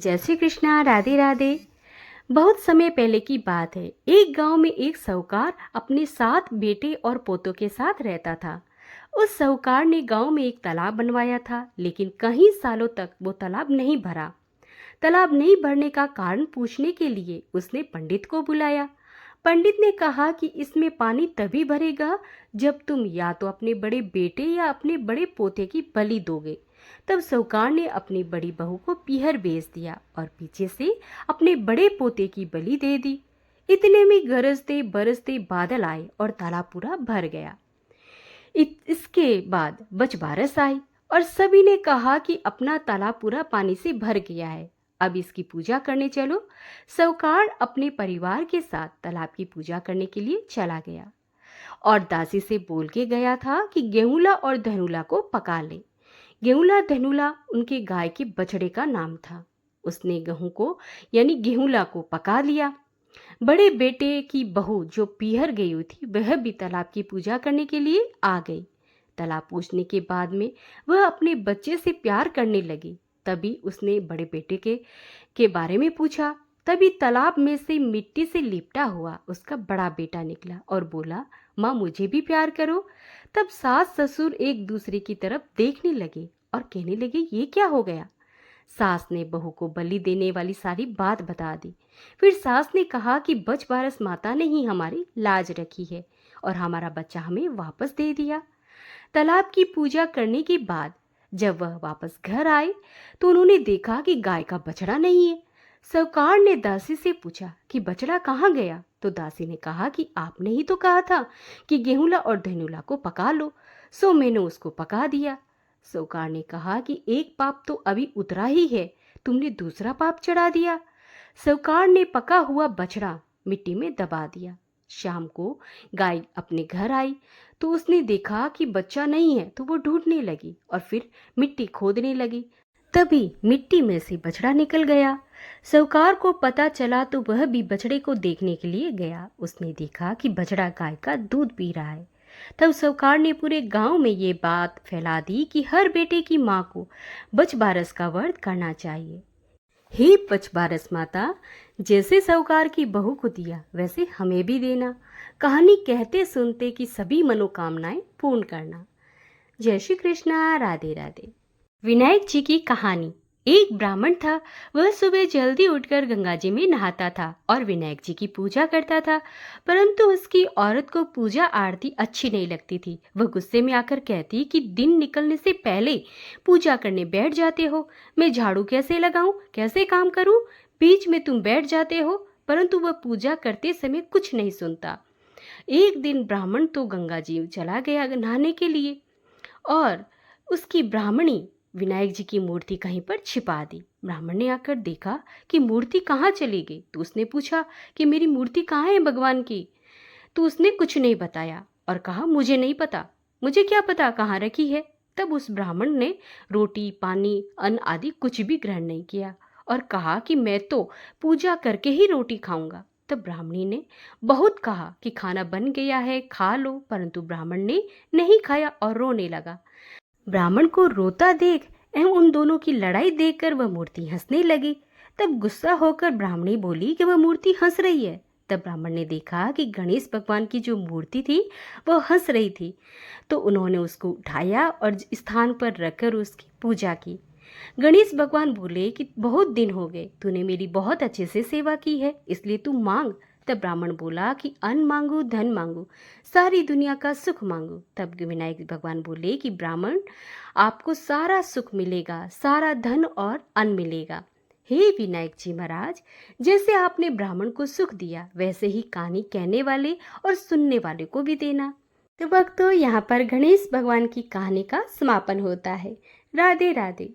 जय श्री कृष्णा। राधे राधे। बहुत समय पहले की बात है। एक गांव में एक साहूकार अपने 7 बेटे और पोतों के साथ रहता था। उस साहूकार ने गांव में एक तालाब बनवाया था, लेकिन कई सालों तक वो तालाब नहीं भरा। तालाब नहीं भरने का कारण पूछने के लिए उसने पंडित को बुलाया। पंडित ने कहा कि इसमें पानी तभी भरेगा जब तुम या तो अपने बड़े बेटे या अपने बड़े पोते की बलि दोगे। तब साहूकार ने अपनी बड़ी बहू को पीहर भेज दिया और पीछे से अपने बड़े पोते की बलि दे दी। इतने में गरजते बरसते बादल आए और तालाब पूरा भर गया। इसके बाद बचबारस आई और सभी ने कहा कि अपना तालाब पूरा पानी से भर गया है, अब इसकी पूजा करने चलो। साहूकार अपने परिवार के साथ तालाब की पूजा करने के लिए चला गया और दासी से बोल के गया था कि गेहूला और धनुला को पका ले। गेहूला धनुला उनके गाय के बछड़े का नाम था। उसने गेहूं को यानी गेहूला को पका लिया। बड़े बेटे की बहू जो पीहर गई हुई थी वह भी तालाब की पूजा करने के लिए आ गई। तालाब पूजने के बाद में वह अपने बच्चे से प्यार करने लगी। तभी उसने बड़े बेटे के बारे में पूछा। तभी तालाब में से मिट्टी से लिपटा हुआ उसका बड़ा बेटा निकला और बोला, माँ मुझे भी प्यार करो। तब सास ससुर एक दूसरे की तरफ देखने लगे और कहने लगे, ये क्या हो गया। सास ने बहू को बलि देने वाली सारी बात बता दी। फिर सास ने कहा कि बचबारस माता ने ही हमारी लाज रखी है और हमारा बच्चा हमें वापस दे दिया। तालाब की पूजा करने के बाद जब वह वापस घर आए तो उन्होंने देखा कि गाय का बछड़ा नहीं है। साहूकार ने दासी से पूछा कि बछड़ा कहाँ गया, तो दासी ने कहा कि आपने ही तो कहा था कि गेहूला और धनुला को पका लो, सो मैंने उसको पका दिया। साहूकार ने कहा कि एक पाप तो अभी उतरा ही है, तुमने दूसरा पाप चढ़ा दिया। साहूकार ने पका हुआ बछड़ा मिट्टी में दबा दिया। शाम को गाय अपने घर आई तो उसने देखा कि बच्चा नहीं है, तो वो ढूंढने लगी और फिर मिट्टी खोदने लगी। तभी मिट्टी में से बछड़ा निकल गया। साहूकार को पता चला तो वह भी बछड़े को देखने के लिए गया। उसने देखा कि बछड़ा गाय का दूध पी रहा है। तब साहूकार ने पूरे गांव में ये बात फैला दी कि हर बेटे की माँ को बचबारस का व्रत करना चाहिए। हे बचबारस माता, जैसे साहूकार की बहू को दिया वैसे हमें भी देना। कहानी कहते सुनते कि सभी मनोकामनाएं पूर्ण करना। जय श्री कृष्णा। राधे राधे। विनायक जी की कहानी। एक ब्राह्मण था। वह सुबह जल्दी उठकर गंगा जी में नहाता था और विनायक जी की पूजा करता था, परंतु उसकी औरत को पूजा आरती अच्छी नहीं लगती थी। वह गुस्से में आकर कहती कि दिन निकलने से पहले पूजा करने बैठ जाते हो, मैं झाड़ू कैसे लगाऊं, कैसे काम करूं, बीच में तुम बैठ जाते हो। परंतु वह पूजा करते समय कुछ नहीं सुनता। एक दिन ब्राह्मण तो गंगा जी चला गया नहाने के लिए और उसकी ब्राह्मणी विनायक जी की मूर्ति कहीं पर छिपा दी। ब्राह्मण ने आकर देखा कि मूर्ति कहाँ चली गई, तो उसने पूछा कि मेरी मूर्ति कहाँ है भगवान की। तो उसने कुछ नहीं बताया और कहा, मुझे नहीं पता, मुझे क्या पता कहाँ रखी है। तब उस ब्राह्मण ने रोटी पानी अन्न आदि कुछ भी ग्रहण नहीं किया और कहा कि मैं तो पूजा करके ही रोटी खाऊंगा। तब ब्राह्मणी ने बहुत कहा कि खाना बन गया है, खा लो, परंतु ब्राह्मण ने नहीं खाया और रोने लगा। ब्राह्मण को रोता देख एवं उन दोनों की लड़ाई देखकर वह मूर्ति हंसने लगी। तब गुस्सा होकर ब्राह्मणी बोली कि वह मूर्ति हंस रही है। तब ब्राह्मण ने देखा कि गणेश भगवान की जो मूर्ति थी वह हंस रही थी, तो उन्होंने उसको उठाया और स्थान पर रखकर उसकी पूजा की। गणेश भगवान बोले कि बहुत दिन हो गए, तूने मेरी बहुत अच्छे से सेवा की है, इसलिए तू मांग। तब ब्राह्मण बोला कि अन्न मांगू, धन मांगू, सारी दुनिया का सुख मांगू। तब विनायक भगवान बोले कि ब्राह्मण, आपको सारा सुख मिलेगा, सारा धन और अन्न मिलेगा। हे विनायक जी महाराज, जैसे आपने ब्राह्मण को सुख दिया वैसे ही कहानी कहने वाले और सुनने वाले को भी देना। तो भक्तों, यहाँ पर गणेश भगवान की कहानी का समापन होता है। राधे राधे।